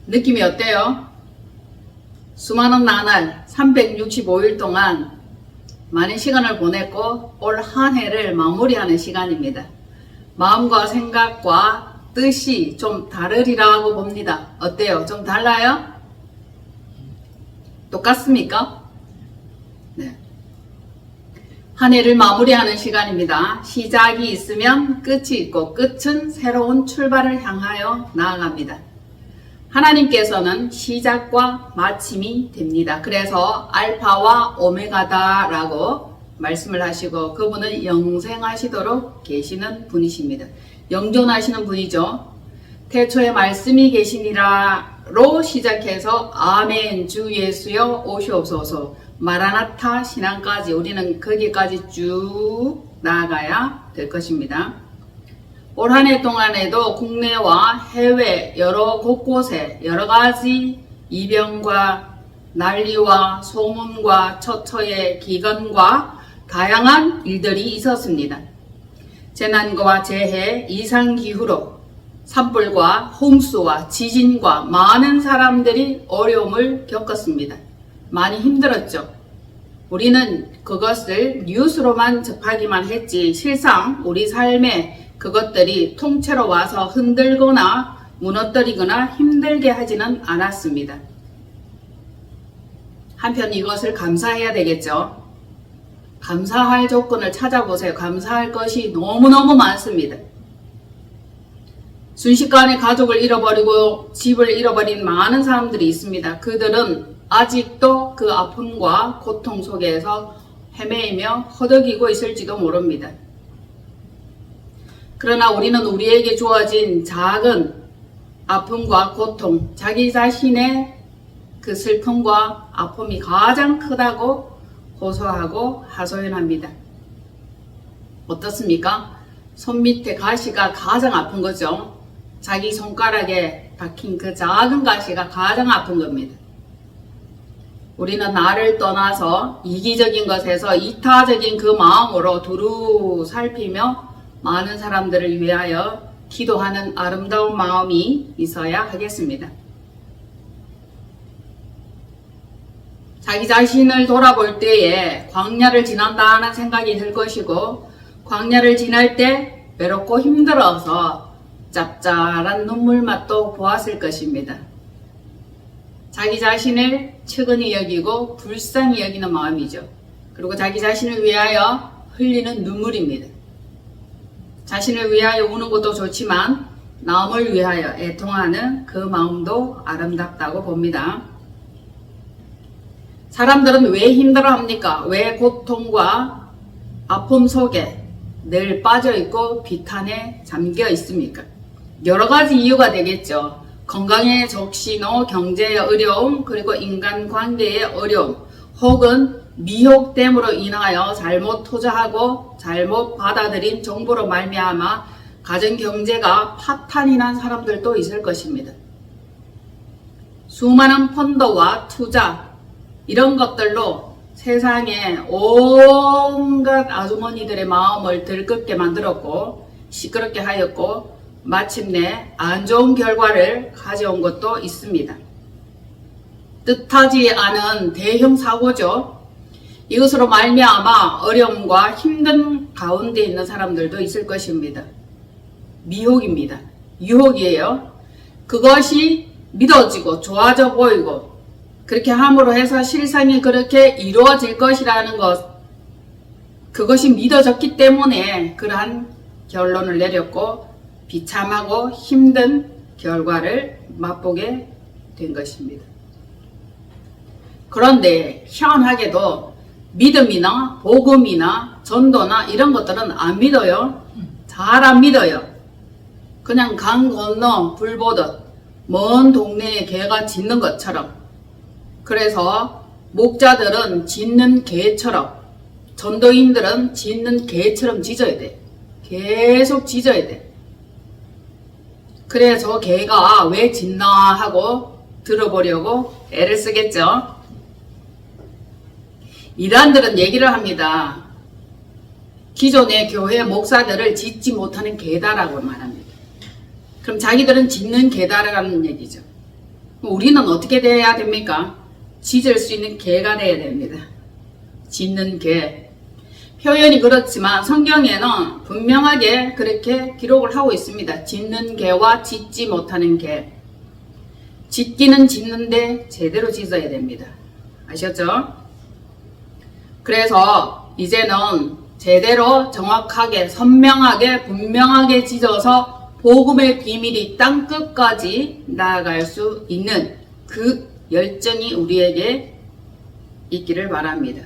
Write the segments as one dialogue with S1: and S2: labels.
S1: 느낌이 어때요? 수많은 나날 365일 동안 많은 시간을 보냈고 올 한 해를 마무리하는 시간입니다. 마음과 생각과 뜻이 좀 다르리라고 봅니다. 어때요? 좀 달라요? 똑같습니까? 네. 한 해를 마무리하는 시간입니다. 시작이 있으면 끝이 있고 끝은 새로운 출발을 향하여 나아갑니다. 하나님께서는 시작과 마침이 됩니다. 그래서 알파와 오메가다 라고 말씀을 하시고 그분은 영생하시도록 계시는 분이십니다. 영존하시는 분이죠. 태초에 말씀이 계시니라로 시작해서 아멘 주 예수여 오시옵소서 마라나타 신앙까지 우리는 거기까지 쭉 나아가야 될 것입니다. 올 한 해 동안에도 국내와 해외 여러 곳곳에 여러가지 이병과 난리와 소문과 처처의 기근과 다양한 일들이 있었습니다. 재난과 재해, 이상기후로 산불과 홍수와 지진과 많은 사람들이 어려움을 겪었습니다. 많이 힘들었죠. 우리는 그것을 뉴스로만 접하기만 했지 실상 우리 삶에 그것들이 통째로 와서 흔들거나 무너뜨리거나 힘들게 하지는 않았습니다. 한편 이것을 감사해야 되겠죠. 감사할 조건을 찾아보세요. 감사할 것이 너무너무 많습니다. 순식간에 가족을 잃어버리고 집을 잃어버린 많은 사람들이 있습니다. 그들은 아직도 그 아픔과 고통 속에서 헤매이며 허덕이고 있을지도 모릅니다. 그러나 우리는 우리에게 주어진 작은 아픔과 고통, 자기 자신의 그 슬픔과 아픔이 가장 크다고 호소하고 하소연합니다. 어떻습니까? 손 밑에 가시가 가장 아픈 거죠. 자기 손가락에 박힌 그 작은 가시가 가장 아픈 겁니다. 우리는 나를 떠나서 이기적인 것에서 이타적인 그 마음으로 두루 살피며 많은 사람들을 위하여 기도하는 아름다운 마음이 있어야 하겠습니다. 자기 자신을 돌아볼 때에 광야를 지난다는 생각이 들 것이고 광야를 지날 때 외롭고 힘들어서 짭짤한 눈물맛도 보았을 것입니다. 자기 자신을 측은히 여기고 불쌍히 여기는 마음이죠. 그리고 자기 자신을 위하여 흘리는 눈물입니다. 자신을 위하여 우는 것도 좋지만 남을 위하여 애통하는 그 마음도 아름답다고 봅니다. 사람들은 왜 힘들어합니까? 왜 고통과 아픔 속에 늘 빠져있고 비탄에 잠겨 있습니까? 여러 가지 이유가 되겠죠. 건강의 적신호, 경제의 어려움, 그리고 인간관계의 어려움, 혹은 미혹됨으로 인하여 잘못 투자하고 잘못 받아들인 정보로 말미암아 가정경제가 파탄이 난 사람들도 있을 것입니다. 수많은 펀드와 투자 이런 것들로 세상에 온갖 아주머니들의 마음을 들끓게 만들었고 시끄럽게 하였고 마침내 안 좋은 결과를 가져온 것도 있습니다. 뜻하지 않은 대형 사고죠. 이것으로 말미암아 어려움과 힘든 가운데 있는 사람들도 있을 것입니다. 미혹입니다. 유혹이에요. 그것이 믿어지고 좋아져 보이고 그렇게 함으로 해서 실상이 그렇게 이루어질 것이라는 것, 그것이 믿어졌기 때문에 그러한 결론을 내렸고 비참하고 힘든 결과를 맛보게 된 것입니다. 그런데 희한하게도 믿음이나 복음이나 전도나 이런 것들은 안 믿어요. 잘 안 믿어요. 그냥 강 건너 불 보듯 먼 동네에 개가 짖는 것처럼. 그래서 목자들은 짖는 개처럼, 전도인들은 짖는 개처럼 짖어야 돼. 계속 짖어야 돼. 그래서 개가 왜 짖나 하고 들어보려고 애를 쓰겠죠. 이단들은 얘기를 합니다. 기존의 교회 목사들을 짖지 못하는 개다라고 말합니다. 그럼 자기들은 짖는 개다라는 얘기죠. 우리는 어떻게 돼야 됩니까? 짖을 수 있는 개가 돼야 됩니다. 짖는 개. 표현이 그렇지만 성경에는 분명하게 그렇게 기록을 하고 있습니다. 짖는 개와 짖지 못하는 개. 짖기는 짖는데 제대로 짖어야 됩니다. 아셨죠? 그래서 이제는 제대로 정확하게 선명하게 분명하게 짖어서 복음의 비밀이 땅끝까지 나아갈 수 있는 그 열정이 우리에게 있기를 바랍니다.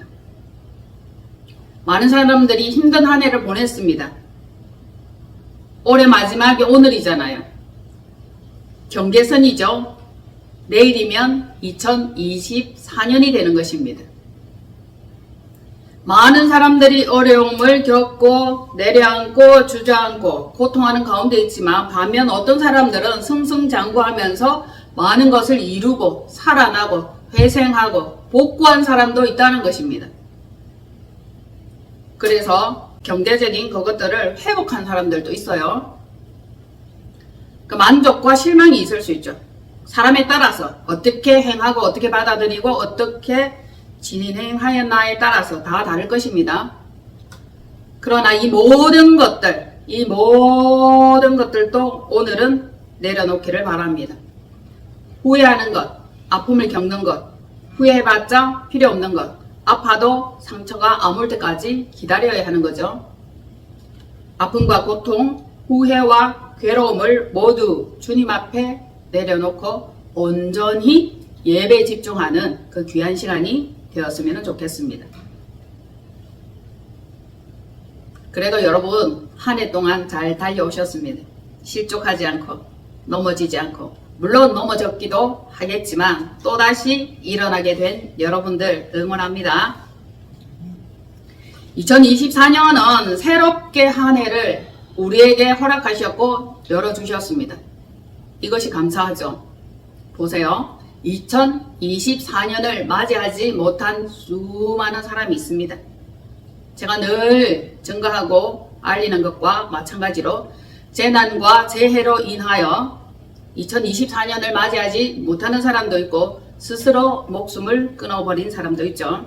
S1: 많은 사람들이 힘든 한 해를 보냈습니다. 올해 마지막이 오늘이잖아요. 경계선이죠. 내일이면 2024년이 되는 것입니다. 많은 사람들이 어려움을 겪고 내려앉고 주저앉고 고통하는 가운데 있지만 반면 어떤 사람들은 승승장구하면서 많은 것을 이루고 살아나고 회생하고 복구한 사람도 있다는 것입니다. 그래서 경제적인 그것들을 회복한 사람들도 있어요. 그 만족과 실망이 있을 수 있죠. 사람에 따라서 어떻게 행하고 어떻게 받아들이고 어떻게 진행하였나에 따라서 다 다를 것입니다. 그러나 이 모든 것들도 오늘은 내려놓기를 바랍니다. 후회하는 것, 아픔을 겪는 것, 후회해봤자 필요 없는 것, 아파도 상처가 아물 때까지 기다려야 하는 거죠. 아픔과 고통, 후회와 괴로움을 모두 주님 앞에 내려놓고 온전히 예배에 집중하는 그 귀한 시간이 되었으면 좋겠습니다. 그래도 여러분 한 해 동안 잘 달려오셨습니다. 실족하지 않고 넘어지지 않고 물론 넘어졌기도 하겠지만 또다시 일어나게 된 여러분들 응원합니다. 2024년은 새롭게 한 해를 우리에게 허락하셨고 열어주셨습니다. 이것이 감사하죠. 보세요. 2024년을 맞이하지 못한 수많은 사람이 있습니다. 제가 늘 증거하고 알리는 것과 마찬가지로 재난과 재해로 인하여 2024년을 맞이하지 못하는 사람도 있고 스스로 목숨을 끊어버린 사람도 있죠.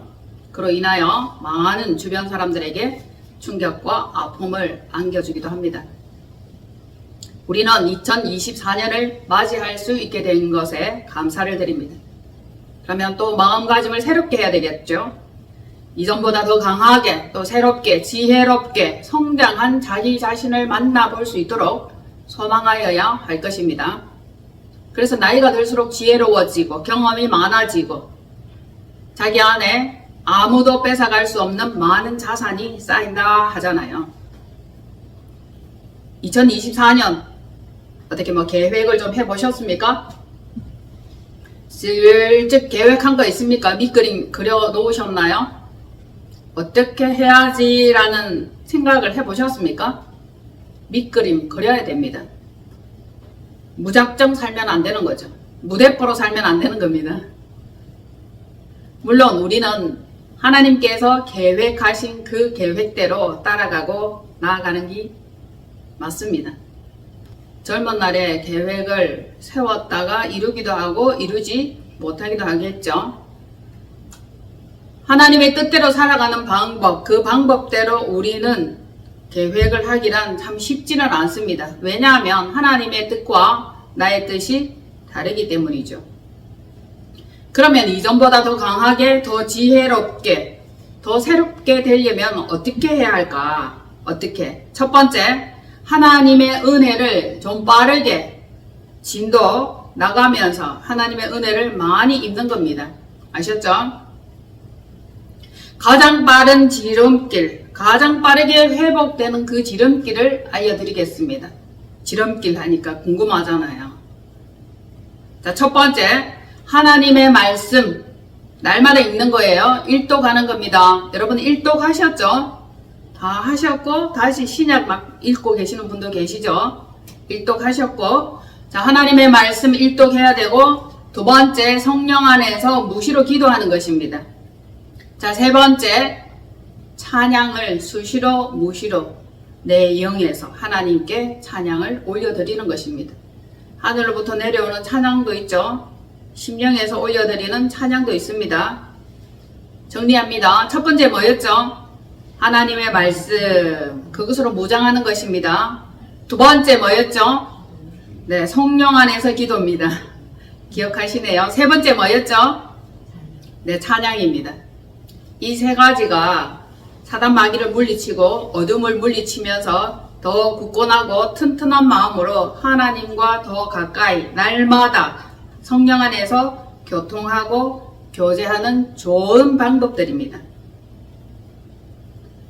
S1: 그로 인하여 많은 주변 사람들에게 충격과 아픔을 안겨주기도 합니다. 우리는 2024년을 맞이할 수 있게 된 것에 감사를 드립니다. 그러면 또 마음가짐을 새롭게 해야 되겠죠. 이전보다 더 강하게 또 새롭게 지혜롭게 성장한 자기 자신을 만나볼 수 있도록 소망하여야 할 것입니다. 그래서 나이가 들수록 지혜로워지고 경험이 많아지고 자기 안에 아무도 뺏어갈 수 없는 많은 자산이 쌓인다 하잖아요. 2024년 어떻게 계획을 좀 해보셨습니까? 슬쩍 계획한 거 있습니까? 밑그림 그려 놓으셨나요? 어떻게 해야지 라는 생각을 해보셨습니까? 밑그림 그려야 됩니다. 무작정 살면 안 되는 거죠. 무대포로 살면 안 되는 겁니다. 물론 우리는 하나님께서 계획하신 그 계획대로 따라가고 나아가는 게 맞습니다. 젊은 날에 계획을 세웠다가 이루기도 하고 이루지 못하기도 하겠죠. 하나님의 뜻대로 살아가는 방법, 그 방법대로 우리는 계획을 하기란 참 쉽지는 않습니다. 왜냐하면 하나님의 뜻과 나의 뜻이 다르기 때문이죠. 그러면 이전보다 더 강하게, 더 지혜롭게, 더 새롭게 되려면 어떻게 해야 할까? 어떻게? 첫 번째, 하나님의 은혜를 좀 빠르게 진도 나가면서 하나님의 은혜를 많이 입는 겁니다. 아셨죠? 가장 빠른 지름길, 가장 빠르게 회복되는 그 지름길을 알려드리겠습니다. 지름길 하니까 궁금하잖아요. 자, 첫 번째, 하나님의 말씀 날마다 읽는 거예요. 일독하는 겁니다. 여러분 일독 하셨죠? 다 하셨고 다시 신약 막 읽고 계시는 분도 계시죠? 일독하셨고, 자, 하나님의 말씀 일독해야 되고, 두 번째, 성령 안에서 무시로 기도하는 것입니다. 자, 세 번째, 찬양을 수시로 무시로 내 영에서 하나님께 찬양을 올려드리는 것입니다. 하늘로부터 내려오는 찬양도 있죠. 심령에서 올려드리는 찬양도 있습니다. 정리합니다. 첫 번째 뭐였죠? 하나님의 말씀, 그것으로 무장하는 것입니다. 두 번째 뭐였죠? 네, 성령 안에서 기도입니다. 기억하시네요. 세 번째 뭐였죠? 네, 찬양입니다. 이 세 가지가 사단 마귀를 물리치고 어둠을 물리치면서 더 굳건하고 튼튼한 마음으로 하나님과 더 가까이 날마다 성령 안에서 교통하고 교제하는 좋은 방법들입니다.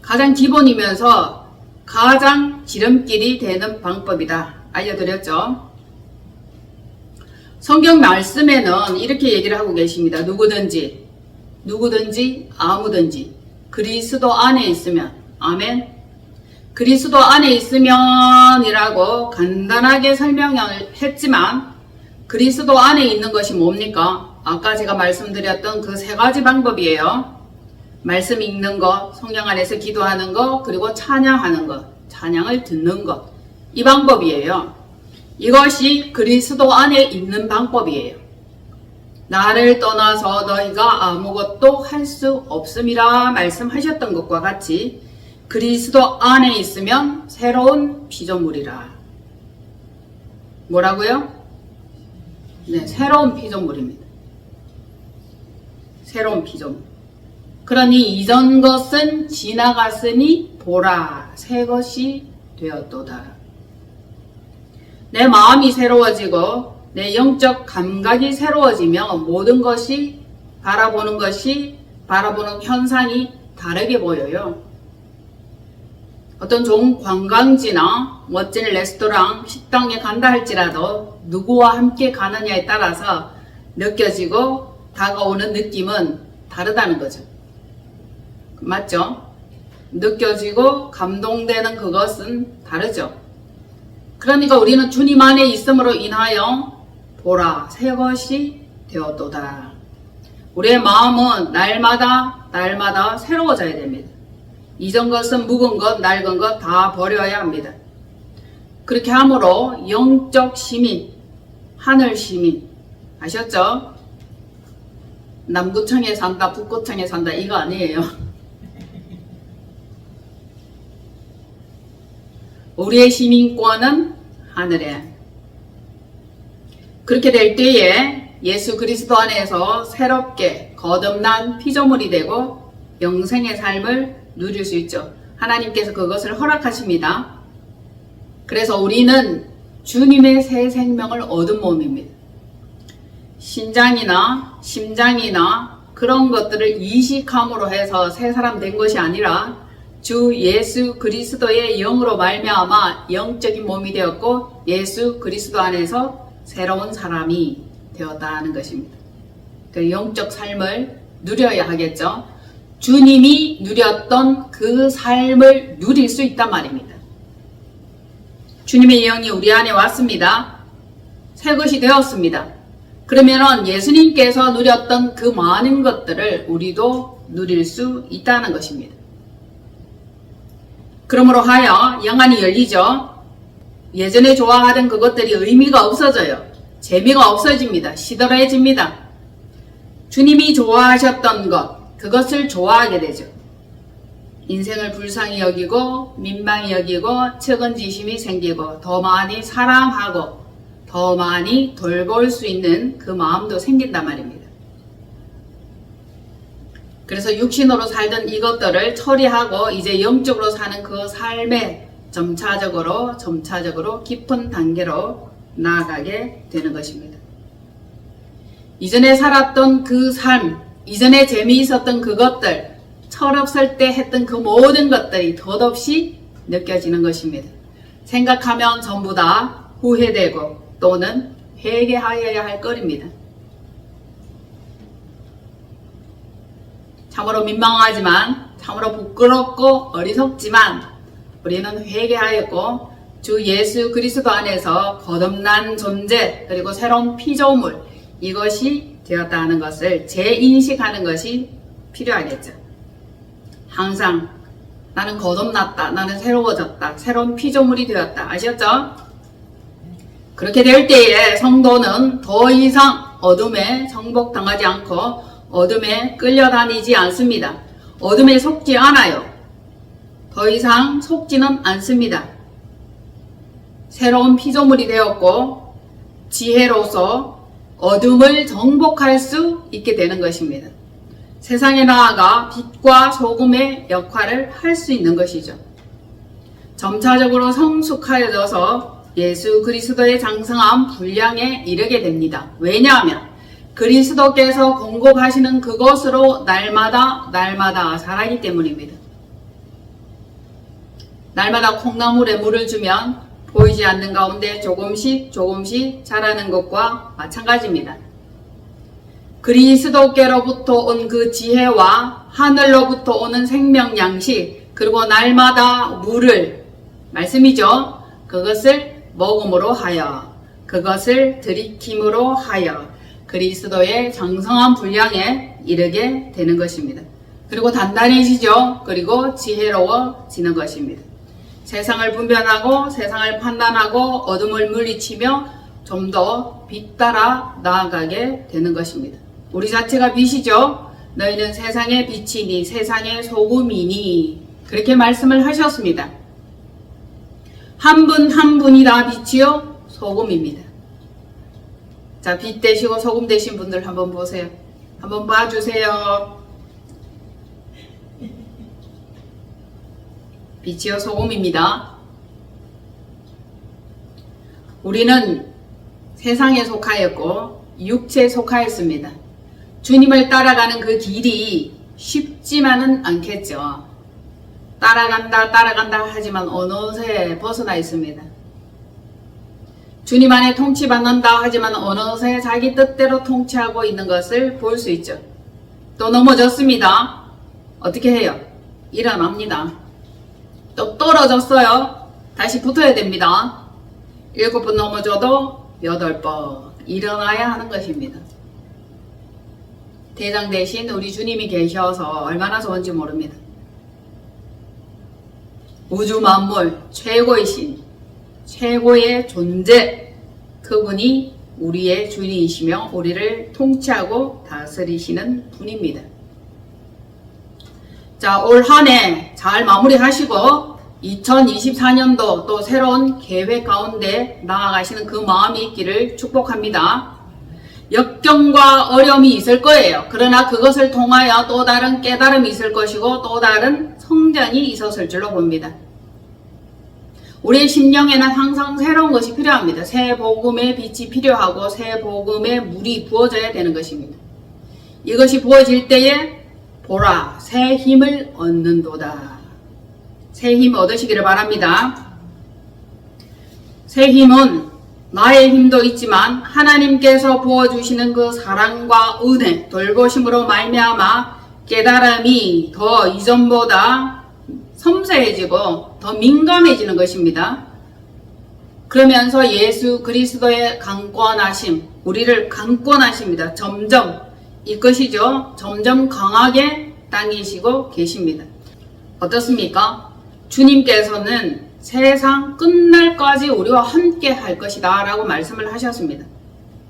S1: 가장 기본이면서 가장 지름길이 되는 방법이다 알려드렸죠. 성경 말씀에는 이렇게 얘기를 하고 계십니다. 누구든지 아무든지 그리스도 안에 있으면, 아멘. 그리스도 안에 있으면 이라고 간단하게 설명을 했지만 그리스도 안에 있는 것이 뭡니까? 아까 제가 말씀드렸던 그 세 가지 방법이에요. 말씀 읽는 것, 성령 안에서 기도하는 것, 그리고 찬양하는 것, 찬양을 듣는 것. 이 방법이에요. 이것이 그리스도 안에 있는 방법이에요. 나를 떠나서 너희가 아무것도 할 수 없음이라 말씀하셨던 것과 같이 그리스도 안에 있으면 새로운 피조물이라. 뭐라고요? 네, 새로운 피조물입니다. 새로운 피조물. 그러니 이전 것은 지나갔으니 보라, 새 것이 되었도다. 내 마음이 새로워지고 내 영적 감각이 새로워지며 모든 것이 바라보는 현상이 다르게 보여요. 어떤 좋은 관광지나 멋진 레스토랑, 식당에 간다 할지라도 누구와 함께 가느냐에 따라서 느껴지고 다가오는 느낌은 다르다는 거죠. 맞죠? 느껴지고 감동되는 그것은 다르죠. 그러니까 우리는 주님 안에 있음으로 인하여 보라, 새 것이 되었도다. 우리의 마음은 날마다 새로워져야 됩니다. 이전 것은 묵은 것, 낡은 것 다 버려야 합니다. 그렇게 함으로 영적 시민, 하늘 시민, 아셨죠? 남구청에 산다, 북구청에 산다 이거 아니에요. 우리의 시민권은 하늘에. 그렇게 될 때에 예수 그리스도 안에서 새롭게 거듭난 피조물이 되고 영생의 삶을 누릴 수 있죠. 하나님께서 그것을 허락하십니다. 그래서 우리는 주님의 새 생명을 얻은 몸입니다. 신장이나 심장이나 그런 것들을 이식함으로 해서 새 사람 된 것이 아니라 주 예수 그리스도의 영으로 말미암아 영적인 몸이 되었고 예수 그리스도 안에서 새로운 사람이 되었다는 것입니다. 그 영적 삶을 누려야 하겠죠. 주님이 누렸던 그 삶을 누릴 수 있단 말입니다. 주님의 영이 우리 안에 왔습니다. 새 것이 되었습니다. 그러면은 예수님께서 누렸던 그 많은 것들을 우리도 누릴 수 있다는 것입니다. 그러므로 하여 영안이 열리죠. 예전에 좋아하던 그것들이 의미가 없어져요. 재미가 없어집니다. 시들해집니다. 주님이 좋아하셨던 것, 그것을 좋아하게 되죠. 인생을 불쌍히 여기고 민망히 여기고 측은지심이 생기고 더 많이 사랑하고 더 많이 돌볼 수 있는 그 마음도 생긴단 말입니다. 그래서 육신으로 살던 이것들을 처리하고 이제 영적으로 사는 그 삶에 점차적으로 깊은 단계로 나아가게 되는 것입니다. 이전에 살았던 그 삶, 이전에 재미있었던 그것들, 철없을 때 했던 그 모든 것들이 덧없이 느껴지는 것입니다. 생각하면 전부 다 후회되고 또는 회개하여야 할 거리입니다. 참으로 민망하지만, 참으로 부끄럽고 어리석지만 우리는 회개하였고 주 예수 그리스도 안에서 거듭난 존재 그리고 새로운 피조물 이것이 되었다는 것을 재인식하는 것이 필요하겠죠. 항상 나는 거듭났다, 나는 새로워졌다, 새로운 피조물이 되었다. 아셨죠? 그렇게 될 때에 성도는 더 이상 어둠에 정복당하지 않고 어둠에 끌려다니지 않습니다. 어둠에 속지 않아요. 더 이상 속지는 않습니다. 새로운 피조물이 되었고 지혜로서 어둠을 정복할 수 있게 되는 것입니다. 세상에 나아가 빛과 소금의 역할을 할 수 있는 것이죠. 점차적으로 성숙하여져서 예수 그리스도의 장성한 분량에 이르게 됩니다. 왜냐하면 그리스도께서 공급하시는 그것으로 날마다 자라기 때문입니다. 날마다 콩나물에 물을 주면 보이지 않는 가운데 조금씩 자라는 것과 마찬가지입니다. 그리스도께로부터 온 그 지혜와 하늘로부터 오는 생명 양식, 그리고 날마다 물을, 말씀이죠. 그것을 먹음으로 하여, 그것을 들이킴으로 하여 그리스도의 장성한 분량에 이르게 되는 것입니다. 그리고 단단해지죠. 그리고 지혜로워지는 것입니다. 세상을 분별하고 세상을 판단하고 어둠을 물리치며 좀 더 빛 따라 나아가게 되는 것입니다. 우리 자체가 빛이죠. 너희는 세상의 빛이니 세상의 소금이니 그렇게 말씀을 하셨습니다. 한 분 한 분이 다 빛이요 소금입니다. 자, 빛 되시고 소금 되신 분들 한번 보세요. 한번 봐주세요. 빛이요 소금입니다. 우리는 세상에 속하였고 육체에 속하였습니다. 주님을 따라가는 그 길이 쉽지만은 않겠죠. 따라간다 하지만 어느새 벗어나 있습니다. 주님 안에 통치받는다 하지만 어느새 자기 뜻대로 통치하고 있는 것을 볼 수 있죠. 또 넘어졌습니다. 어떻게 해요? 일어납니다. 또 떨어졌어요. 다시 붙어야 됩니다. 7번 넘어져도 8번 일어나야 하는 것입니다. 대장 대신 우리 주님이 계셔서 얼마나 좋은지 모릅니다. 우주 만물 최고의 신, 최고의 존재, 그분이 우리의 주인이시며 우리를 통치하고 다스리시는 분입니다. 자, 올 한 해 잘 마무리하시고 2024년도 또 새로운 계획 가운데 나아가시는 그 마음이 있기를 축복합니다. 역경과 어려움이 있을 거예요. 그러나 그것을 통하여 또 다른 깨달음이 있을 것이고 또 다른 성장이 있었을 줄로 봅니다. 우리의 심령에는 항상 새로운 것이 필요합니다. 새 복음의 빛이 필요하고 새 복음의 물이 부어져야 되는 것입니다. 이것이 부어질 때에 보라, 새 힘을 얻는도다. 새 힘 얻으시기를 바랍니다. 새 힘은 나의 힘도 있지만 하나님께서 부어주시는 그 사랑과 은혜, 돌보심으로 말미암아 깨달음이 더 이전보다 섬세해지고 더 민감해지는 것입니다. 그러면서 예수 그리스도의 강권하심, 우리를 강권하십니다. 점점 이것이죠. 점점 강하게 당기시고 계십니다. 어떻습니까? 주님께서는 세상 끝날까지 우리와 함께 할 것이다 라고 말씀을 하셨습니다.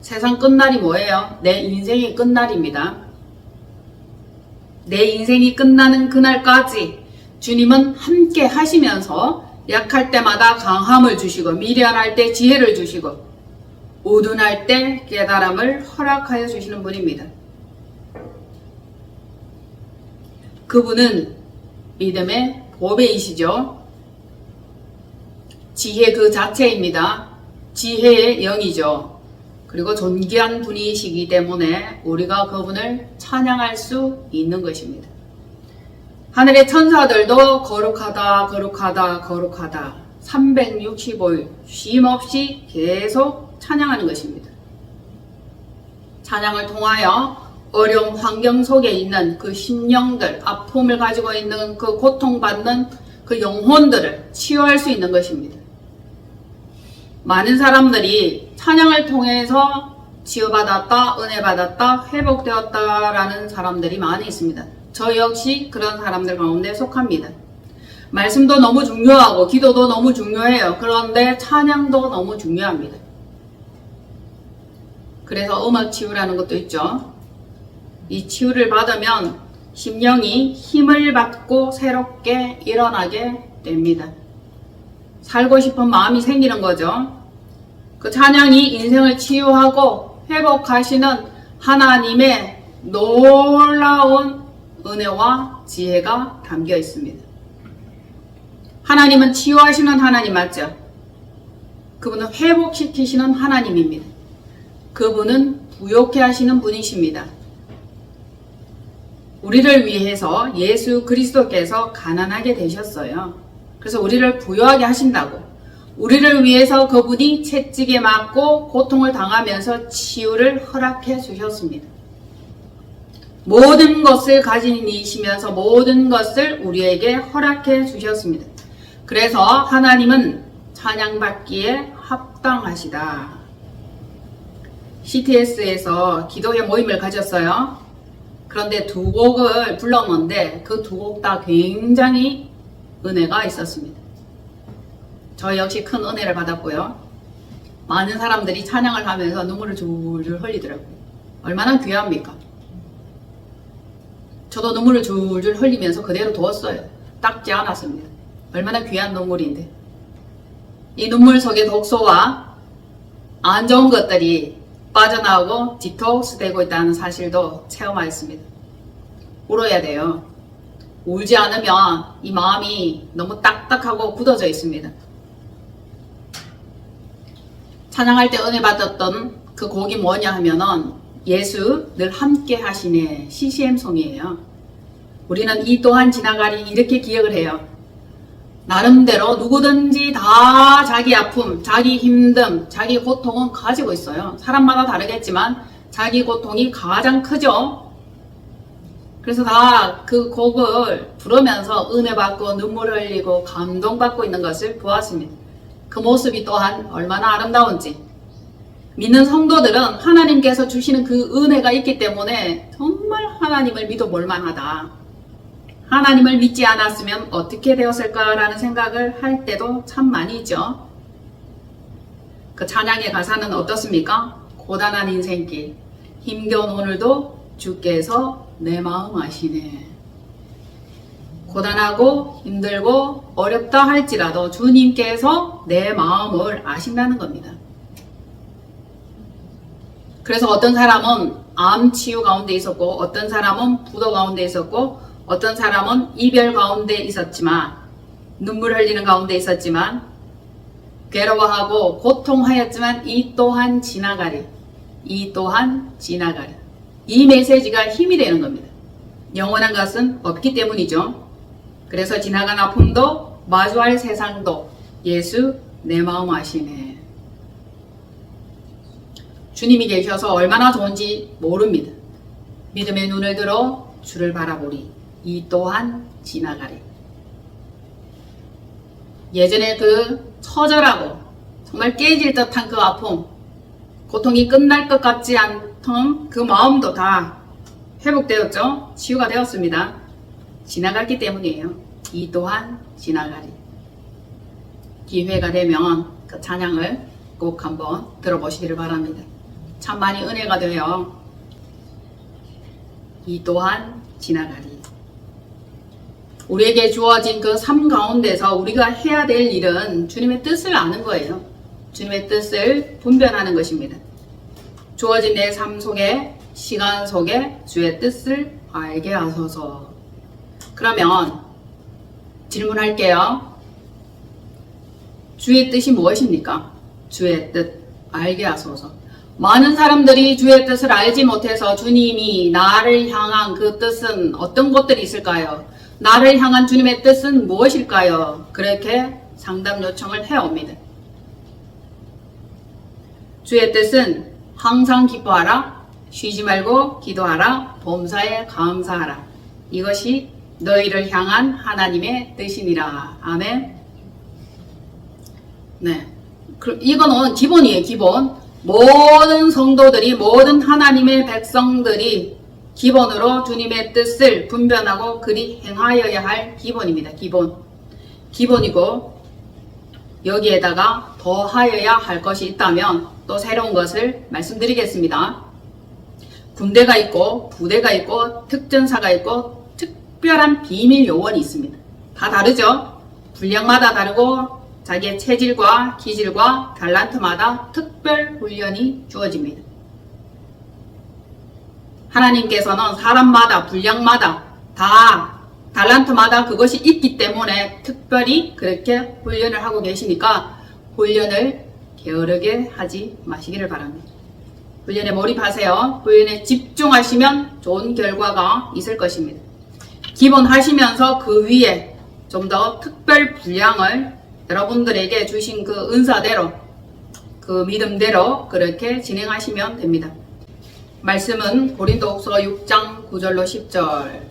S1: 세상 끝날이 뭐예요? 내 인생이 끝날입니다. 내 인생이 끝나는 그날까지 주님은 함께 하시면서 약할 때마다 강함을 주시고 미련할 때 지혜를 주시고 우둔할 때 깨달음을 허락하여 주시는 분입니다. 그분은 믿음의 보배이시죠. 지혜 그 자체입니다. 지혜의 영이죠. 그리고 존귀한 분이시기 때문에 우리가 그분을 찬양할 수 있는 것입니다. 하늘의 천사들도 거룩하다 365일 쉼없이 계속 찬양하는 것입니다. 찬양을 통하여 어려운 환경 속에 있는 그 심령들, 아픔을 가지고 있는 그 고통받는 그 영혼들을 치유할 수 있는 것입니다. 많은 사람들이 찬양을 통해서 치유받았다, 은혜받았다, 회복되었다라는 사람들이 많이 있습니다. 저 역시 그런 사람들 가운데 속합니다. 말씀도 너무 중요하고 기도도 너무 중요해요. 그런데 찬양도 너무 중요합니다. 그래서 음악 치유라는 것도 있죠. 이 치유를 받으면 심령이 힘을 받고 새롭게 일어나게 됩니다. 살고 싶은 마음이 생기는 거죠. 그 찬양이 인생을 치유하고 회복하시는 하나님의 놀라운 은혜와 지혜가 담겨 있습니다. 하나님은 치유하시는 하나님 맞죠? 그분은 회복시키시는 하나님입니다. 그분은 부욕해 하시는 분이십니다. 우리를 위해서 예수 그리스도께서 가난하게 되셨어요. 그래서 우리를 부유하게 하신다고. 우리를 위해서 그분이 채찍에 맞고 고통을 당하면서 치유를 허락해 주셨습니다. 모든 것을 가진 이시면서 모든 것을 우리에게 허락해 주셨습니다. 그래서 하나님은 찬양받기에 합당하시다. CTS에서 기도회 모임을 가졌어요. 그런데 두 곡을 불렀는데 그 두 곡 다 굉장히 은혜가 있었습니다. 저 역시 큰 은혜를 받았고요. 많은 사람들이 찬양을 하면서 눈물을 줄줄 흘리더라고요. 얼마나 귀합니까? 저도 눈물을 줄줄 흘리면서 그대로 두었어요. 닦지 않았습니다. 얼마나 귀한 눈물인데. 이 눈물 속에 독소와 안 좋은 것들이 빠져나오고 디톡스 되고 있다는 사실도 체험하였습니다. 울어야 돼요. 울지 않으면 이 마음이 너무 딱딱하고 굳어져 있습니다. 찬양할 때 은혜 받았던 그 곡이 뭐냐 하면은 예수 늘 함께 하시네 CCM송이에요. 우리는 이 또한 지나가리 이렇게 기억을 해요. 나름대로 누구든지 다 자기 아픔, 자기 힘듦, 자기 고통은 가지고 있어요. 사람마다 다르겠지만 자기 고통이 가장 크죠. 그래서 다 그 곡을 부르면서 은혜 받고 눈물 흘리고 감동받고 있는 것을 보았습니다. 그 모습이 또한 얼마나 아름다운지. 믿는 성도들은 하나님께서 주시는 그 은혜가 있기 때문에 정말 하나님을 믿어 볼 만하다. 하나님을 믿지 않았으면 어떻게 되었을까라는 생각을 할 때도 참 많이 있죠. 그 찬양의 가사는 어떻습니까? 고단한 인생길, 힘겨운 오늘도 주께서 내 마음 아시네. 고단하고 힘들고 어렵다 할지라도 주님께서 내 마음을 아신다는 겁니다. 그래서 어떤 사람은 암 치유 가운데 있었고, 어떤 사람은 부도 가운데 있었고, 어떤 사람은 이별 가운데 있었지만, 눈물 흘리는 가운데 있었지만, 괴로워하고 고통하였지만 이 또한 지나가리. 이 또한 지나가리. 이 메시지가 힘이 되는 겁니다. 영원한 것은 없기 때문이죠. 그래서 지나간 아픔도 마주할 세상도 예수 내 마음 아시네. 주님이 계셔서 얼마나 좋은지 모릅니다. 믿음의 눈을 들어 주를 바라보리. 이 또한 지나가리. 예전에 그 처절하고 정말 깨질 듯한 그 아픔, 고통이 끝날 것 같지 않던 그 마음도 다 회복되었죠. 치유가 되었습니다. 지나갔기 때문이에요. 이 또한 지나가리. 기회가 되면 그 찬양을 꼭 한번 들어보시기를 바랍니다. 참 많이 은혜가 돼요. 이 또한 지나가리. 우리에게 주어진 그 삶 가운데서 우리가 해야 될 일은 주님의 뜻을 아는 거예요. 주님의 뜻을 분별하는 것입니다. 주어진 내 삶 속에, 시간 속에 주의 뜻을 알게 하소서. 그러면 질문할게요. 주의 뜻이 무엇입니까? 주의 뜻 알게 하소서. 많은 사람들이 주의 뜻을 알지 못해서 주님이 나를 향한 그 뜻은 어떤 것들이 있을까요? 나를 향한 주님의 뜻은 무엇일까요? 그렇게 상담 요청을 해옵니다. 주의 뜻은 항상 기뻐하라, 쉬지 말고 기도하라, 범사에 감사하라. 이것이 너희를 향한 하나님의 뜻이니라. 아멘. 네, 이거는 기본이에요. 기본. 모든 성도들이, 모든 하나님의 백성들이 기본으로 주님의 뜻을 분별하고 그리 행하여야 할 기본입니다. 기본이고, 여기에다가 더 하여야 할 것이 있다면 또 새로운 것을 말씀드리겠습니다. 군대가 있고 부대가 있고 특전사가 있고 특별한 비밀 요원이 있습니다. 다 다르죠? 분량마다 다르고 자기의 체질과 기질과 달란트마다 특별 훈련이 주어집니다. 하나님께서는 사람마다 분량마다 다 달란트마다 그것이 있기 때문에 특별히 그렇게 훈련을 하고 계시니까 훈련을 게으르게 하지 마시기를 바랍니다. 훈련에 몰입하세요. 훈련에 집중하시면 좋은 결과가 있을 것입니다. 기본 하시면서 그 위에 좀 더 특별 분량을 여러분들에게 주신 그 은사대로 그 믿음대로 그렇게 진행하시면 됩니다. 말씀은 고린도후서 6장 9절로 10절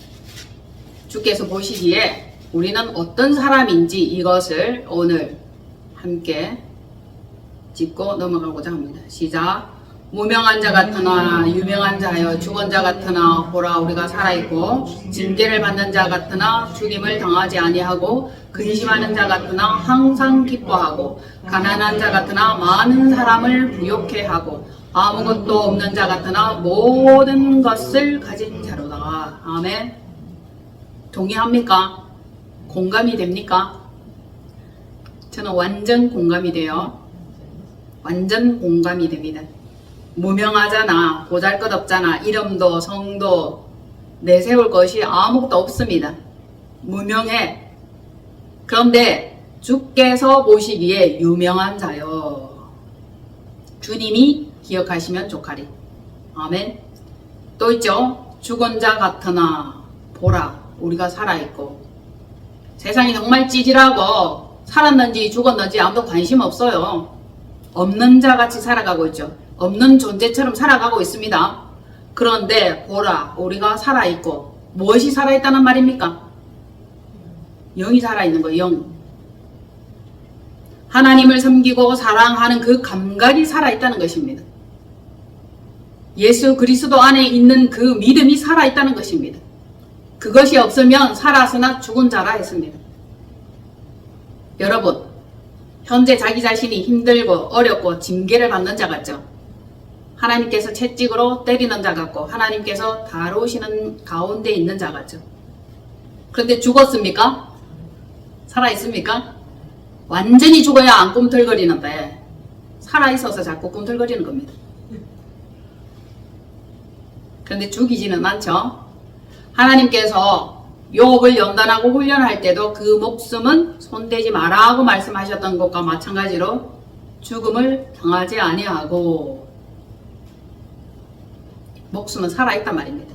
S1: 주께서 보시기에 우리는 어떤 사람인지 이것을 오늘 함께 짚고 넘어가고자 합니다. 시작. 무명한 자 같으나 유명한 자여 죽은 자 같으나 보라 우리가 살아있고 징계를 받는 자 같으나 죽임을 당하지 아니하고 근심하는 자 같으나 항상 기뻐하고 가난한 자 같으나 많은 사람을 부욕해 하고 아무것도 없는 자 같으나 모든 것을 가진 자로다. 아멘. 동의합니까? 공감이 됩니까? 저는 완전 공감이 돼요. 완전 공감이 됩니다. 무명하잖아, 보잘것없잖아, 이름도 성도 내세울 것이 아무것도 없습니다. 무명해. 그런데 주께서 보시기에 유명한 자요. 주님이 기억하시면 좋가리. 아멘. 또 있죠. 죽은 자 같으나 보라 우리가 살아있고. 세상이 정말 찌질하고 살았는지 죽었는지 아무도 관심 없어요. 없는 자 같이 살아가고 있죠. 없는 존재처럼 살아가고 있습니다. 그런데 보라 우리가 살아있고. 무엇이 살아있다는 말입니까? 영이 살아있는 거예요. 영. 하나님을 섬기고 사랑하는 그 감각이 살아있다는 것입니다. 예수 그리스도 안에 있는 그 믿음이 살아있다는 것입니다. 그것이 없으면 살았으나 죽은 자라 했습니다. 여러분, 현재 자기 자신이 힘들고 어렵고 징계를 받는 자 같죠? 하나님께서 채찍으로 때리는 자 같고 하나님께서 다루시는 가운데 있는 자 같죠? 그런데 죽었습니까? 살아있습니까? 완전히 죽어야 안 꿈틀거리는데 살아있어서 자꾸 꿈틀거리는 겁니다. 그런데 죽이지는 않죠. 하나님께서 욥을 연단하고 훈련할 때도 그 목숨은 손대지 마라고 말씀하셨던 것과 마찬가지로 죽음을 당하지 아니하고 목숨은 살아있단 말입니다.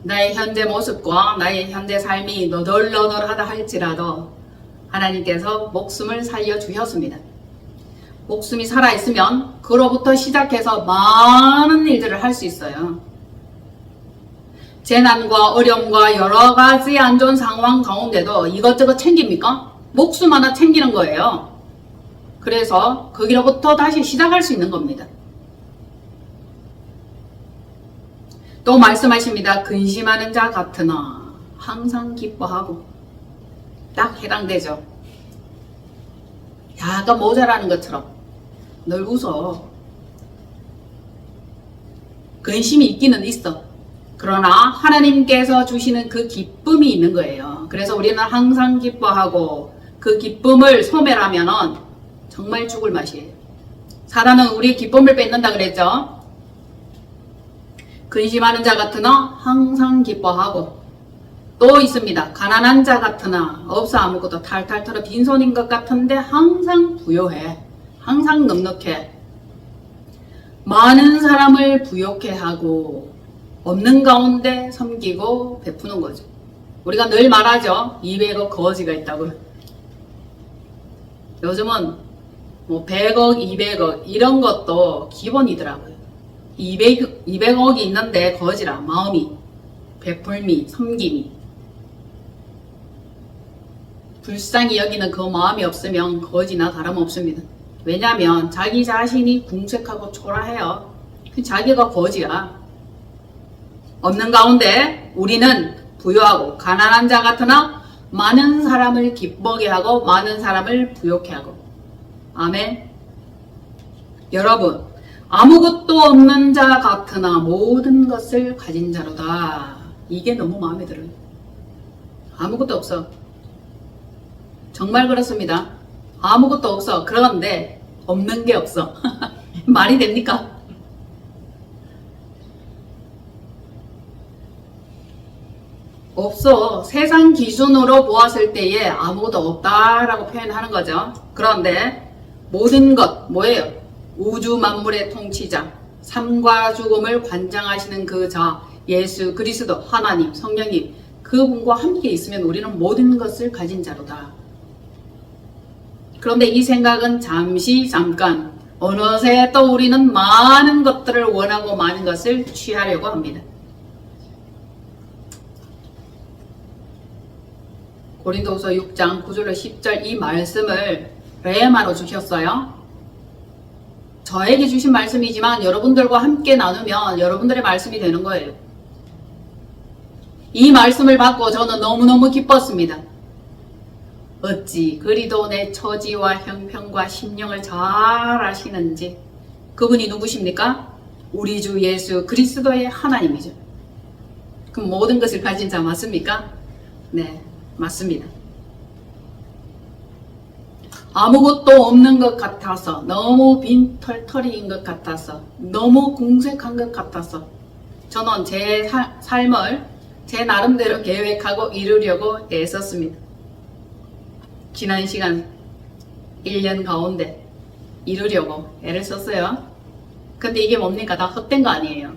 S1: 나의 현재 모습과 나의 현재 삶이 너덜너덜하다 할지라도 하나님께서 목숨을 살려주셨습니다. 목숨이 살아있으면 그로부터 시작해서 많은 일들을 할 수 있어요. 재난과 어려움과 여러 가지 안 좋은 상황 가운데도 이것저것 챙깁니까? 목숨 하나 챙기는 거예요. 그래서 거기로부터 다시 시작할 수 있는 겁니다. 또 말씀하십니다. 근심하는 자 같으나 항상 기뻐하고. 딱 해당되죠. 약간 모자라는 것처럼 늘 웃어. 근심이 있기는 있어. 그러나 하나님께서 주시는 그 기쁨이 있는 거예요. 그래서 우리는 항상 기뻐하고 그 기쁨을 소멸하면은 정말 죽을 맛이에요. 사단은 우리의 기쁨을 뺏는다 그랬죠. 근심하는 자 같으나 항상 기뻐하고. 또 있습니다. 가난한 자 같으나 없어 아무것도 탈탈 털어 빈손인 것 같은데 항상 부요해. 항상 넉넉해. 많은 사람을 부욕해 하고 없는 가운데 섬기고 베푸는 거죠. 우리가 늘 말하죠. 200억 거지가 있다고. 요즘은 뭐 100억, 200억 이런 것도 기본이더라고요. 200억이 있는데 거지라. 마음이, 베풀미, 섬김이. 불쌍히 여기는 그 마음이 없으면 거지나 다름없습니다. 왜냐하면 자기 자신이 궁색하고 초라해요. 자기가 거지야. 없는 가운데 우리는 부유하고 가난한 자 같으나 많은 사람을 기쁘게 하고 많은 사람을 부욕해 하고. 아멘. 여러분, 아무것도 없는 자 같으나 모든 것을 가진 자로다. 이게 너무 마음에 들어요. 아무것도 없어. 정말 그렇습니다. 아무것도 없어. 그런데 없는 게 없어. 말이 됩니까? 없어. 세상 기준으로 보았을 때에 아무것도 없다라고 표현하는 거죠. 그런데 모든 것 뭐예요? 우주 만물의 통치자, 삶과 죽음을 관장하시는 그 자, 예수 그리스도, 하나님, 성령님, 그분과 함께 있으면 우리는 모든 것을 가진 자로다. 그런데 이 생각은 잠깐, 어느새 또 우리는 많은 것들을 원하고 많은 것을 취하려고 합니다. 고린도후서 6장 9절로 10절 이 말씀을 레마로 주셨어요. 저에게 주신 말씀이지만 여러분들과 함께 나누면 여러분들의 말씀이 되는 거예요. 이 말씀을 받고 저는 너무너무 기뻤습니다. 어찌 그리도 내 처지와 형편과 심령을 잘 아시는지. 그분이 누구십니까? 우리 주 예수 그리스도의 하나님이죠. 그럼 모든 것을 가진 자 맞습니까? 네, 맞습니다. 아무것도 없는 것 같아서, 너무 빈털터리인 것 같아서, 너무 궁색한 것 같아서 저는 제 삶을 제 나름대로 계획하고 이루려고 애썼습니다. 지난 시간 1년 가운데 이루려고 애를 썼어요. 근데 이게 뭡니까? 다 헛된 거 아니에요.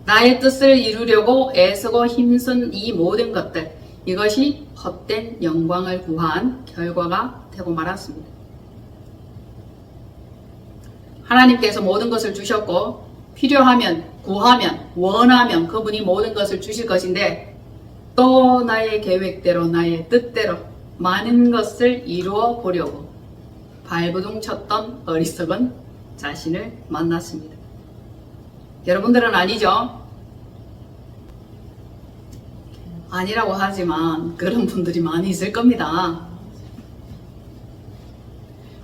S1: 나의 뜻을 이루려고 애쓰고 힘쓴 이 모든 것들, 이것이 헛된 영광을 구한 결과가 되고 말았습니다. 하나님께서 모든 것을 주셨고 필요하면, 구하면, 원하면 그분이 모든 것을 주실 것인데 또 나의 계획대로, 나의 뜻대로 많은 것을 이루어 보려고 발버둥 쳤던 어리석은 자신을 만났습니다. 여러분들은 아니죠? 아니라고 하지만 그런 분들이 많이 있을 겁니다.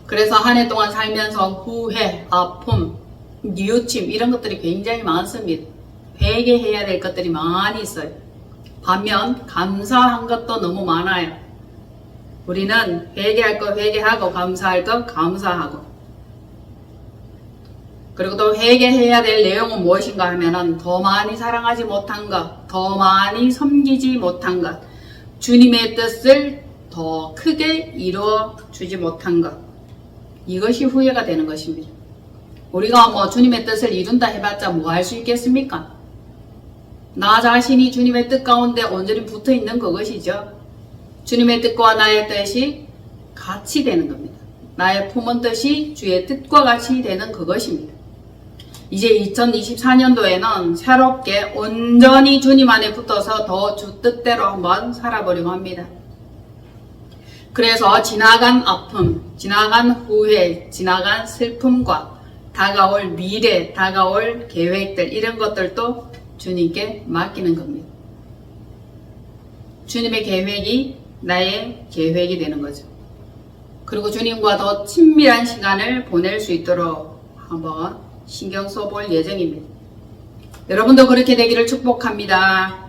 S1: 그래서 한 해 동안 살면서 후회, 아픔, 뉘우침 이런 것들이 굉장히 많습니다. 회개해야 될 것들이 많이 있어요. 반면 감사한 것도 너무 많아요. 우리는 회개할 거 회개하고 감사할 거 감사하고, 그리고 또 회개해야 될 내용은 무엇인가 하면은 더 많이 사랑하지 못한 것, 더 많이 섬기지 못한 것, 주님의 뜻을 더 크게 이루어 주지 못한 것, 이것이 후회가 되는 것입니다. 우리가 뭐 주님의 뜻을 이룬다 해봤자 뭐 할 수 있겠습니까? 나 자신이 주님의 뜻 가운데 온전히 붙어 있는 그것이죠. 주님의 뜻과 나의 뜻이 같이 되는 겁니다. 나의 품은 뜻이 주의 뜻과 같이 되는 그것입니다. 이제 2024년도에는 새롭게 온전히 주님 안에 붙어서 더 주 뜻대로 한번 살아보려고 합니다. 그래서 지나간 아픔, 지나간 후회, 지나간 슬픔과 다가올 미래, 다가올 계획들, 이런 것들도 주님께 맡기는 겁니다. 주님의 계획이 나의 계획이 되는 거죠. 그리고 주님과 더 친밀한 시간을 보낼 수 있도록 한번 신경 써볼 예정입니다. 여러분도 그렇게 되기를 축복합니다.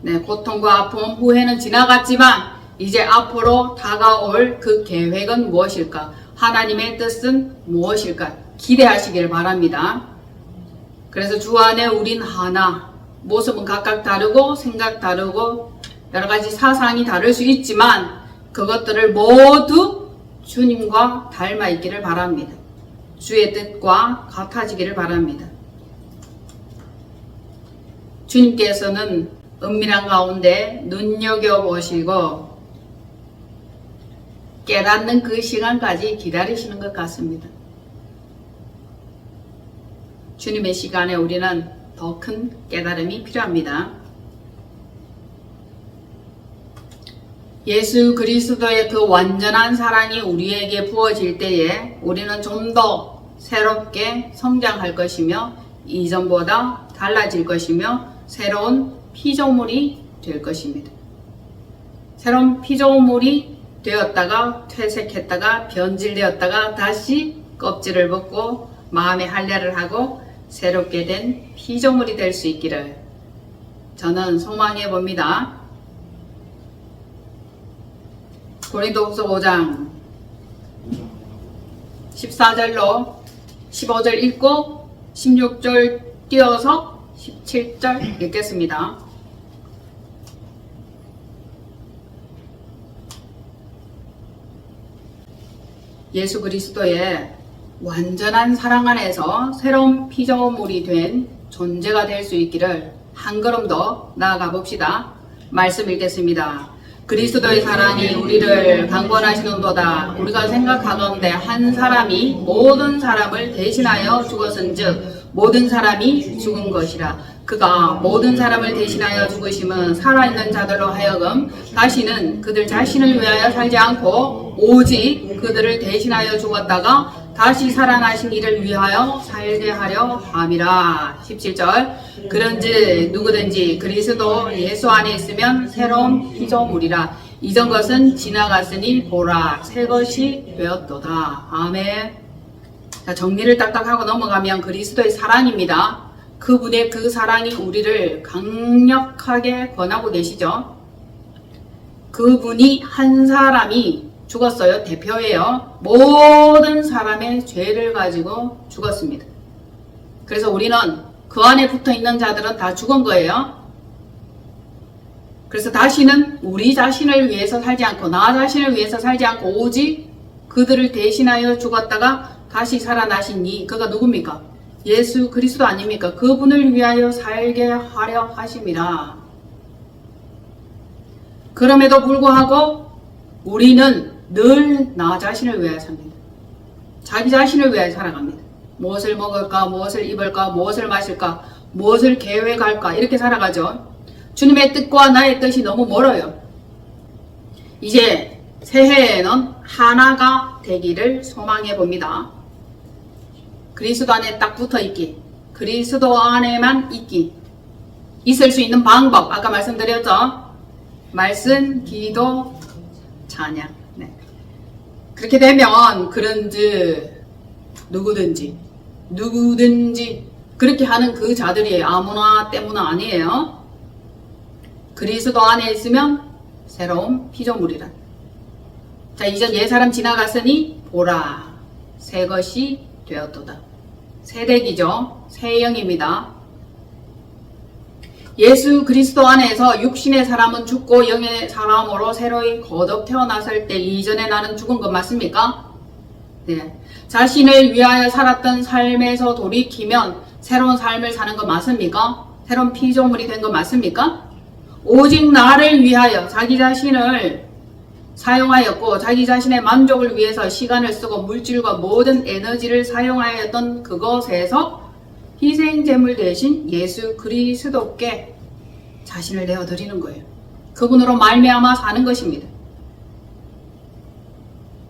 S1: 네, 고통과 아픔, 후회는 지나갔지만 이제 앞으로 다가올 그 계획은 무엇일까? 하나님의 뜻은 무엇일까? 기대하시길 바랍니다. 그래서 주 안에 우린 하나, 모습은 각각 다르고 생각 다르고 여러 가지 사상이 다를 수 있지만 그것들을 모두 주님과 닮아 있기를 바랍니다. 주의 뜻과 같아지기를 바랍니다. 주님께서는 은밀한 가운데 눈여겨보시고 깨닫는 그 시간까지 기다리시는 것 같습니다. 주님의 시간에 우리는 더 큰 깨달음이 필요합니다. 예수 그리스도의 그 완전한 사랑이 우리에게 부어질 때에 우리는 좀 더 새롭게 성장할 것이며 이전보다 달라질 것이며 새로운 피조물이 될 것입니다. 새로운 피조물이 되었다가 퇴색했다가 변질되었다가 다시 껍질을 벗고 마음의 할례를 하고 새롭게 된 피조물이 될 수 있기를 저는 소망해 봅니다. 고린도후서 5장 14절로 15절 읽고 16절 띄어서 17절 읽겠습니다. 예수 그리스도의 완전한 사랑 안에서 새로운 피조물이 된 존재가 될 수 있기를 한 걸음 더 나아가 봅시다. 말씀 읽겠습니다. 그리스도의 사랑이 우리를 강권하시는도다. 우리가 생각하건대 한 사람이 모든 사람을 대신하여 죽었은즉 모든 사람이 죽은 것이라. 그가 모든 사람을 대신하여 죽으심은 살아있는 자들로 하여금 다시는 그들 자신을 위하여 살지 않고 오직 그들을 대신하여 죽었다가 다시 살아나신 이를 위하여 살게 하려 함이라. 17절 그런즉 누구든지 그리스도 예수 안에 있으면 새로운 피조물이라. 이전 것은 지나갔으니 보라 새 것이 되었도다. 아멘. 자, 정리를 딱딱 하고 넘어가면 그리스도의 사랑입니다. 그분의 그 사랑이 우리를 강력하게 권하고 계시죠. 그분이 한 사람이 죽었어요. 대표예요. 모든 사람의 죄를 가지고 죽었습니다. 그래서 우리는 그 안에 붙어 있는 자들은 다 죽은 거예요. 그래서 다시는 우리 자신을 위해서 살지 않고 나 자신을 위해서 살지 않고 오직 그들을 대신하여 죽었다가 다시 살아나신 이 그가 누굽니까? 예수 그리스도 아닙니까? 그분을 위하여 살게 하려 하심이라. 그럼에도 불구하고 우리는 늘 나 자신을 위하여 삽니다. 자기 자신을 위하여 살아갑니다. 무엇을 먹을까, 무엇을 입을까, 무엇을 마실까, 무엇을 계획할까 이렇게 살아가죠. 주님의 뜻과 나의 뜻이 너무 멀어요. 이제 새해에는 하나가 되기를 소망해 봅니다. 그리스도 안에 딱 붙어 있기, 그리스도 안에만 있기, 있을 수 있는 방법 아까 말씀드렸죠. 말씀, 기도, 찬양. 네. 그렇게 되면 그런즉 누구든지 그렇게 하는 그 자들이 아무나 때문은 아니에요. 그리스도 안에 있으면 새로운 피조물이라. 자, 이전 옛사람 지나갔으니 보라 새 것이 되었도다. 새댁이죠. 새영입니다. 예수 그리스도 안에서 육신의 사람은 죽고 영의 사람으로 새로이 거듭 태어났을 때 이전에 나는 죽은 것 맞습니까? 네. 자신을 위하여 살았던 삶에서 돌이키면 새로운 삶을 사는 것 맞습니까? 새로운 피조물이 된 것 맞습니까? 오직 나를 위하여 자기 자신을 사용하였고 자기 자신의 만족을 위해서 시간을 쓰고 물질과 모든 에너지를 사용하였던 그것에서 희생제물 대신 예수 그리스도께 자신을 내어드리는 거예요. 그분으로 말미암아 사는 것입니다.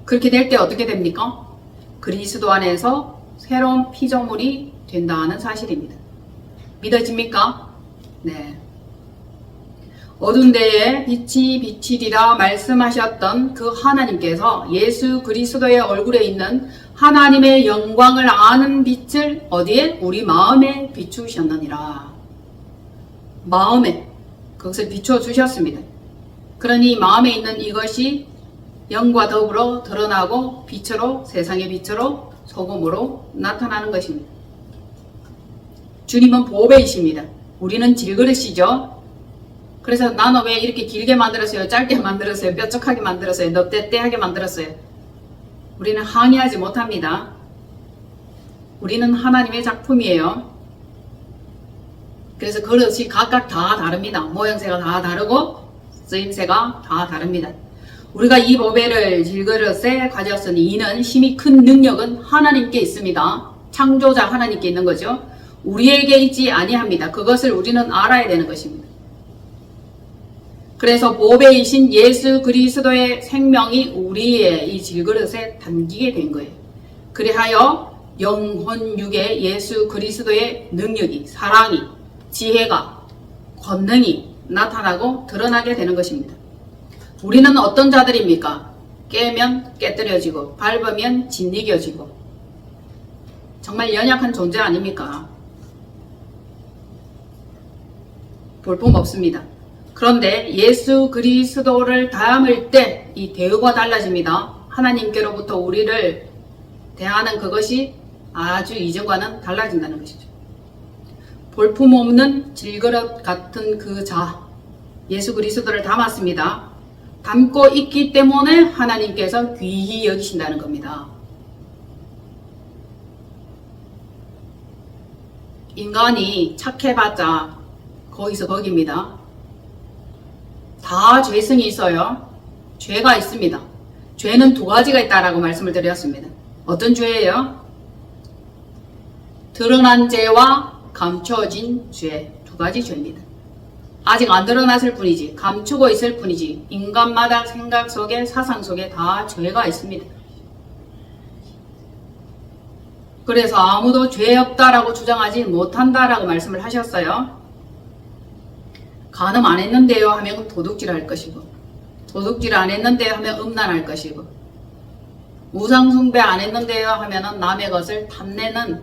S1: 그렇게 될 때 어떻게 됩니까? 그리스도 안에서 새로운 피조물이 된다는 사실입니다. 믿어집니까? 네. 어두운 데에 빛이 비치리라 말씀하셨던 그 하나님께서 예수 그리스도의 얼굴에 있는 하나님의 영광을 아는 빛을 어디에? 우리 마음에 비추셨느니라. 마음에 그것을 비춰주셨습니다. 그러니 마음에 있는 이것이 영과 더불어 드러나고 빛으로 세상의 빛으로 소금으로 나타나는 것입니다. 주님은 보배이십니다. 우리는 질그릇이죠. 그래서 나는 왜 이렇게 길게 만들었어요? 짧게 만들었어요? 뾰족하게 만들었어요? 넙대대하게 만들었어요? 우리는 항의하지 못합니다. 우리는 하나님의 작품이에요. 그래서 그릇이 각각 다 다릅니다. 모양새가 다 다르고 쓰임새가 다 다릅니다. 우리가 이 보배를 질그릇에 가졌으니 이는 힘이 큰 능력은 하나님께 있습니다. 창조자 하나님께 있는 거죠. 우리에게 있지 아니합니다. 그것을 우리는 알아야 되는 것입니다. 그래서 보배이신 예수 그리스도의 생명이 우리의 이 질그릇에 담기게 된 거예요. 그리하여 영혼 육의 예수 그리스도의 능력이, 사랑이, 지혜가, 권능이 나타나고 드러나게 되는 것입니다. 우리는 어떤 자들입니까? 깨면 깨뜨려지고 밟으면 짓이겨지고 정말 연약한 존재 아닙니까? 볼품 없습니다. 그런데 예수 그리스도를 닮을 때 이 대우가 달라집니다. 하나님께로부터 우리를 대하는 그것이 아주 이전과는 달라진다는 것이죠. 볼품없는 질그릇 같은 그 자, 예수 그리스도를 닮았습니다. 닮고 있기 때문에 하나님께서 귀히 여기신다는 겁니다. 인간이 착해봤자 거기서 거기입니다. 다 죄성이 있어요. 죄가 있습니다. 죄는 두 가지가 있다라고 말씀을 드렸습니다. 어떤 죄예요? 드러난 죄와 감춰진 죄, 두 가지 죄입니다. 아직 안 드러났을 뿐이지, 감추고 있을 뿐이지, 인간마다 생각 속에, 사상 속에 다 죄가 있습니다. 그래서 아무도 죄 없다라고 주장하지 못한다라고 말씀을 하셨어요. 간음 안 했는데요 하면 도둑질 할 것이고, 도둑질 안 했는데요 하면 음란할 것이고, 우상숭배 안 했는데요 하면 남의 것을 탐내는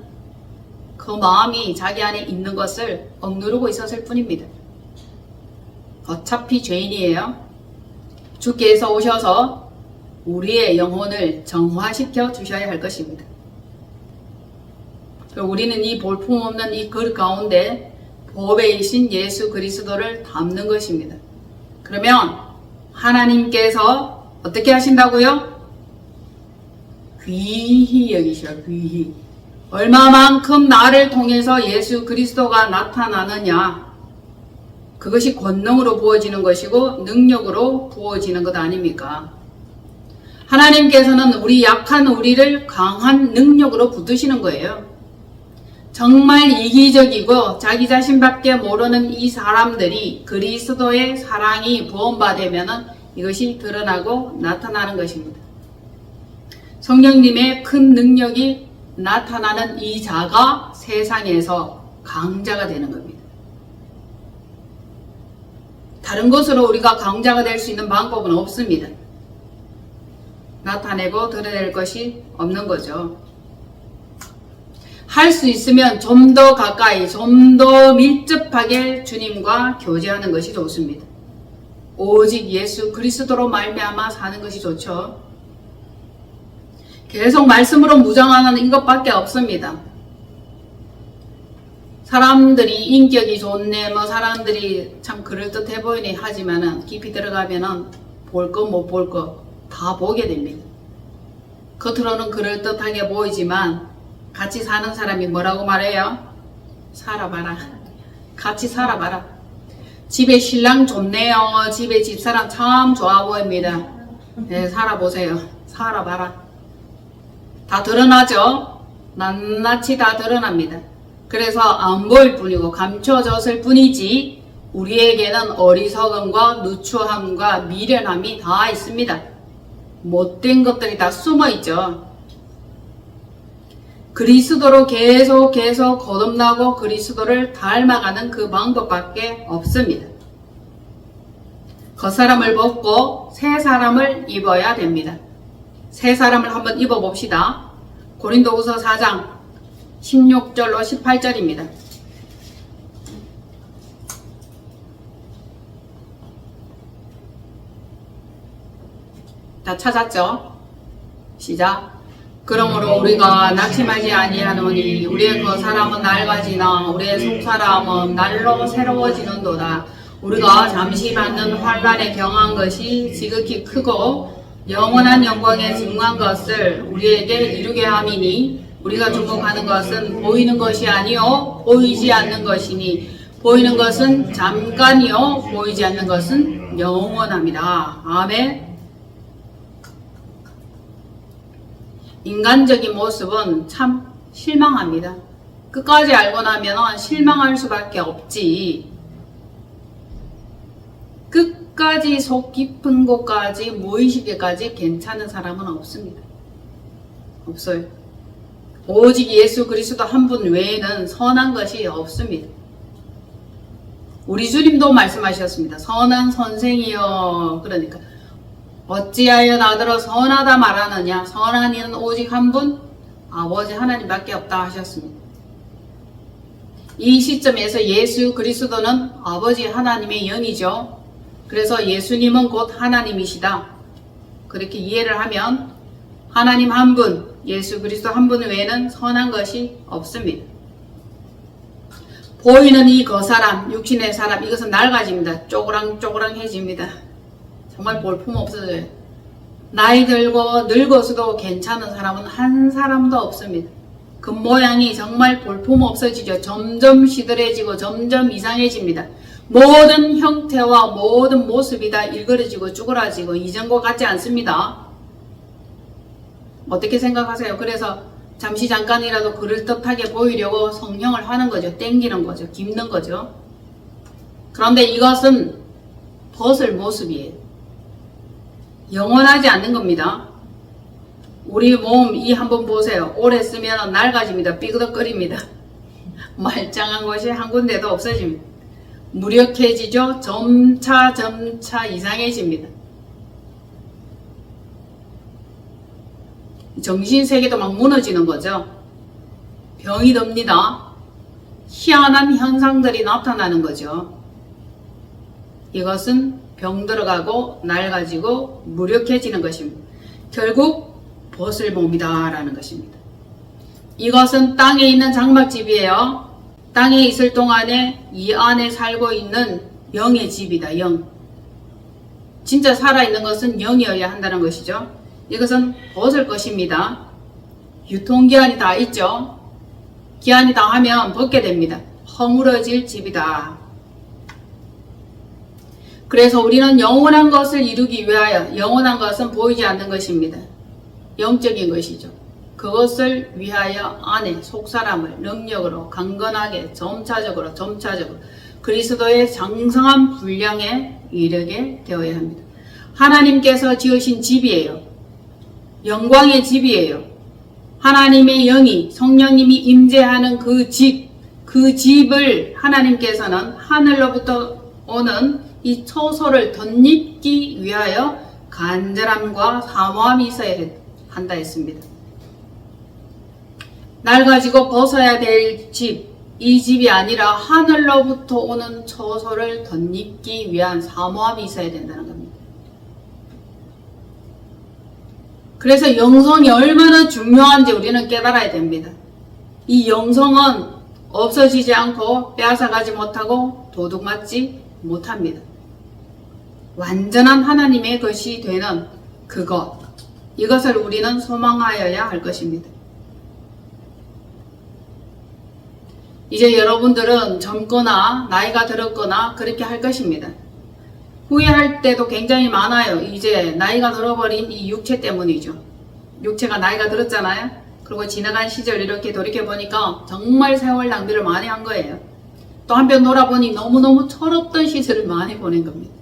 S1: 그 마음이 자기 안에 있는 것을 억누르고 있었을 뿐입니다. 어차피 죄인이에요. 주께서 오셔서 우리의 영혼을 정화시켜 주셔야 할 것입니다. 우리는 이 볼품없는 이 글 가운데 보배이신 예수 그리스도를 담는 것입니다. 그러면 하나님께서 어떻게 하신다고요? 귀히 여기셔, 귀히. 얼마만큼 나를 통해서 예수 그리스도가 나타나느냐, 그것이 권능으로 부어지는 것이고 능력으로 부어지는 것 아닙니까? 하나님께서는 우리 약한 우리를 강한 능력으로 붙드시는 거예요. 정말 이기적이고 자기 자신밖에 모르는 이 사람들이 그리스도의 사랑이 부원받으면 이것이 드러나고 나타나는 것입니다. 성령님의 큰 능력이 나타나는 이 자가 세상에서 강자가 되는 겁니다. 다른 것으로 우리가 강자가 될 수 있는 방법은 없습니다. 나타내고 드러낼 것이 없는 거죠. 할 수 있으면 좀 더 가까이, 좀 더 밀접하게 주님과 교제하는 것이 좋습니다. 오직 예수 그리스도로 말미암아 사는 것이 좋죠. 계속 말씀으로 무장하는 이것밖에 없습니다. 사람들이 인격이 좋네, 사람들이 참 그럴듯해 보이네 하지만은 깊이 들어가면은 볼 거 못 볼 거 다 보게 됩니다. 겉으로는 그럴듯하게 보이지만 같이 사는 사람이 뭐라고 말해요? 살아봐라. 같이 살아봐라. 집에 신랑 좋네요. 집에 집사람 참 좋아 보입니다. 네, 살아보세요. 살아봐라. 다 드러나죠? 낱낱이 다 드러납니다. 그래서 안 보일 뿐이고 감춰졌을 뿐이지 우리에게는 어리석음과 누추함과 미련함이 다 있습니다. 못된 것들이 다 숨어있죠. 그리스도로 계속 거듭나고 그리스도를 닮아가는 그 방법밖에 없습니다. 겉사람을 벗고 새 사람을 입어야 됩니다. 새 사람을 한번 입어봅시다. 고린도후서 4장 16절로 18절입니다. 다 찾았죠? 시작. 그러므로 우리가 낙심하지 아니하노니 우리의 그 사람은 낡아지나 우리의 속사람은 날로 새로워지는도다. 우리가 잠시 받는 환난에 경한 것이 지극히 크고 영원한 영광에 증거한 것을 우리에게 이루게 함이니 우리가 주목하는 것은 보이는 것이 아니요 보이지 않는 것이니 보이는 것은 잠깐이요 보이지 않는 것은 영원합니다. 아멘. 인간적인 모습은 참 실망합니다. 끝까지 알고 나면 실망할 수밖에 없지. 끝까지 속 깊은 곳까지 모이시기까지 괜찮은 사람은 없습니다. 없어요. 오직 예수 그리스도 한 분 외에는 선한 것이 없습니다. 우리 주님도 말씀하셨습니다. 선한 선생이여. 그러니까 어찌하여 나더러 선하다 말하느냐. 선한 이는 오직 한 분, 아버지 하나님밖에 없다 하셨습니다. 이 시점에서 예수 그리스도는 아버지 하나님의 영이죠. 그래서 예수님은 곧 하나님이시다. 그렇게 이해를 하면 하나님 한 분, 예수 그리스도 한 분 외에는 선한 것이 없습니다. 보이는 이 거사람, 육신의 사람, 이것은 낡아집니다. 쪼그랑쪼그랑해집니다. 정말 볼품 없어져요. 나이 들고 늙어서도 괜찮은 사람은 한 사람도 없습니다. 그 모양이 정말 볼품 없어지죠. 점점 시들해지고 점점 이상해집니다. 모든 형태와 모든 모습이 다 일그러지고 쭈그라지고 이전 것 같지 않습니다. 어떻게 생각하세요? 그래서 잠시 잠깐이라도 그럴듯하게 보이려고 성형을 하는 거죠. 땡기는 거죠. 깁는 거죠. 그런데 이것은 벗을 모습이에요. 영원하지 않는 겁니다. 우리 몸 이 한번 보세요. 오래 쓰면 낡아집니다. 삐그덕거립니다. 말짱한 것이 한 군데도 없어집니다. 무력해지죠. 점차 이상해집니다. 정신세계도 막 무너지는 거죠. 병이 듭니다. 희한한 현상들이 나타나는 거죠. 이것은 병들어가고 낡아지고 무력해지는 것입니다. 결국 벗을 몸이다 라는 것입니다. 이것은 땅에 있는 장막집이에요. 땅에 있을 동안에 이 안에 살고 있는 영의 집이다. 영. 진짜 살아있는 것은 영이어야 한다는 것이죠. 이것은 벗을 것입니다. 유통기한이 다 있죠. 기한이 다 하면 벗게 됩니다. 허물어질 집이다. 그래서 우리는 영원한 것을 이루기 위하여, 영원한 것은 보이지 않는 것입니다. 영적인 것이죠. 그것을 위하여 안에 속사람을 능력으로 강건하게 점차적으로 그리스도의 장성한 분량에 이르게 되어야 합니다. 하나님께서 지으신 집이에요. 영광의 집이에요. 하나님의 영이 성령님이 임재하는 그 집을 하나님께서는 하늘로부터 오는 이 초소를 덧입기 위하여 간절함과 사모함이 있어야 한다 했습니다. 낡아지고 벗어야 될 집, 이 집이 아니라 하늘로부터 오는 초소를 덧입기 위한 사모함이 있어야 된다는 겁니다. 그래서 영성이 얼마나 중요한지 우리는 깨달아야 됩니다. 이 영성은 없어지지 않고 빼앗아가지 못하고 도둑맞지 못합니다. 완전한 하나님의 것이 되는 그것, 이것을 우리는 소망하여야 할 것입니다. 이제 여러분들은 젊거나 나이가 들었거나 그렇게 할 것입니다. 후회할 때도 굉장히 많아요. 이제 나이가 들어버린 이 육체 때문이죠. 육체가 나이가 들었잖아요. 그리고 지나간 시절 이렇게 돌이켜보니까 정말 세월 낭비를 많이 한 거예요. 또 한편 놀아보니 너무너무 철없던 시절을 많이 보낸 겁니다.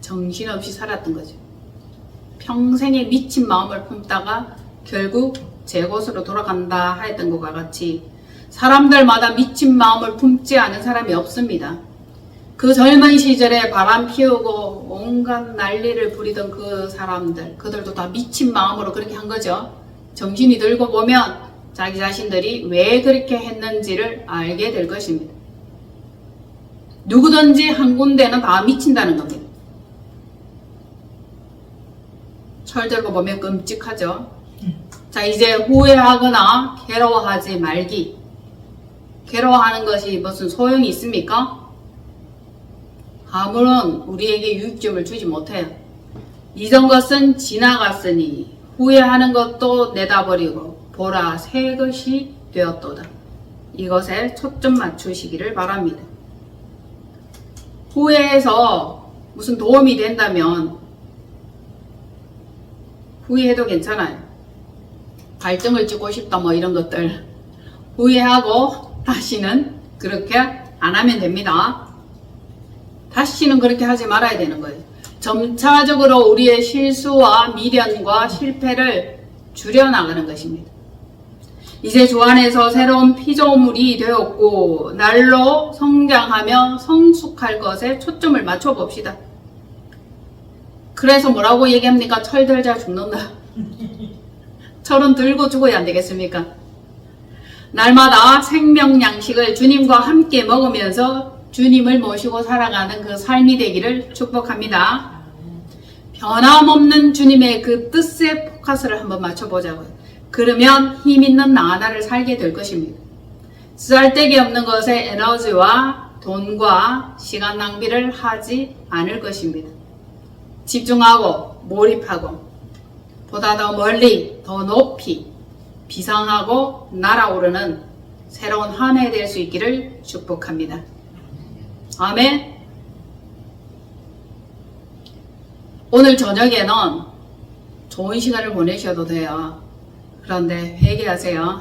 S1: 정신없이 살았던 거죠. 평생에 미친 마음을 품다가 결국 제 곳으로 돌아간다 했던 것과 같이 사람들마다 미친 마음을 품지 않은 사람이 없습니다. 그 젊은 시절에 바람 피우고 온갖 난리를 부리던 그 사람들, 그들도 다 미친 마음으로 그렇게 한 거죠. 정신이 들고 보면 자기 자신들이 왜 그렇게 했는지를 알게 될 것입니다. 누구든지 한 군데는 다 미친다는 겁니다. 철 들고 보면 끔찍하죠. 자, 이제 후회하거나 괴로워하지 말기. 괴로워하는 것이 무슨 소용이 있습니까? 아무런 우리에게 유익점을 주지 못해요. 이전 것은 지나갔으니 후회하는 것도 내다버리고 보라 새 것이 되었도다. 이것에 초점 맞추시기를 바랍니다. 후회해서 무슨 도움이 된다면 후회해도 괜찮아요. 발등을 찍고 싶다 뭐 이런 것들 후회하고 다시는 그렇게 안 하면 됩니다. 다시는 그렇게 하지 말아야 되는 거예요. 점차적으로 우리의 실수와 미련과 실패를 줄여나가는 것입니다. 이제 주 안에서 새로운 피조물이 되었고 날로 성장하며 성숙할 것에 초점을 맞춰 봅시다. 그래서 뭐라고 얘기합니까? 철 들자 죽는다. 철은 들고 죽어야 안 되겠습니까? 날마다 생명 양식을 주님과 함께 먹으면서 주님을 모시고 살아가는 그 삶이 되기를 축복합니다. 변함없는 주님의 그 뜻에 포커스를 한번 맞춰보자고요. 그러면 힘있는 나날을 살게 될 것입니다. 쓰잘데기 없는 것에 에너지와 돈과 시간 낭비를 하지 않을 것입니다. 집중하고 몰입하고 보다 더 멀리 더 높이 비상하고 날아오르는 새로운 한 해 될 수 있기를 축복합니다. 아멘. 오늘 저녁에는 좋은 시간을 보내셔도 돼요. 그런데 회개하세요.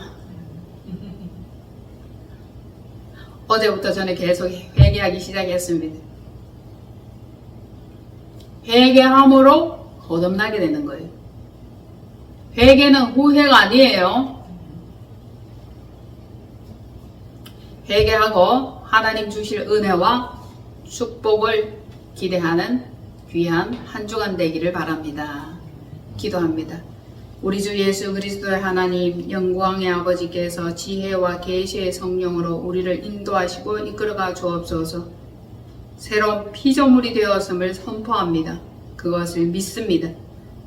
S1: 어제부터 저는 계속 회개하기 시작했습니다. 회개함으로 거듭나게 되는 거예요. 회개는 후회가 아니에요. 회개하고 하나님 주실 은혜와 축복을 기대하는 귀한 한 주간 되기를 바랍니다. 기도합니다. 우리 주 예수 그리스도의 하나님 영광의 아버지께서 지혜와 계시의 성령으로 우리를 인도하시고 이끌어가 주옵소서. 새로운 피조물이 되었음을 선포합니다. 그것을 믿습니다.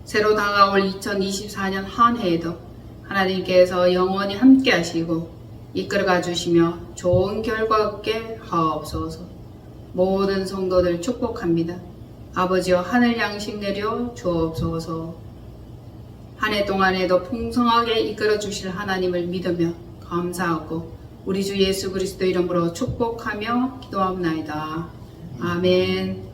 S1: 새로 다가올 2024년 한 해에도 하나님께서 영원히 함께 하시고 이끌어가 주시며 좋은 결과 얻게 하옵소서. 모든 성도들 축복합니다. 아버지여 하늘 양식 내려 주옵소서. 한 해 동안에도 풍성하게 이끌어 주실 하나님을 믿으며 감사하고 우리 주 예수 그리스도 이름으로 축복하며 기도합나이다. 아멘.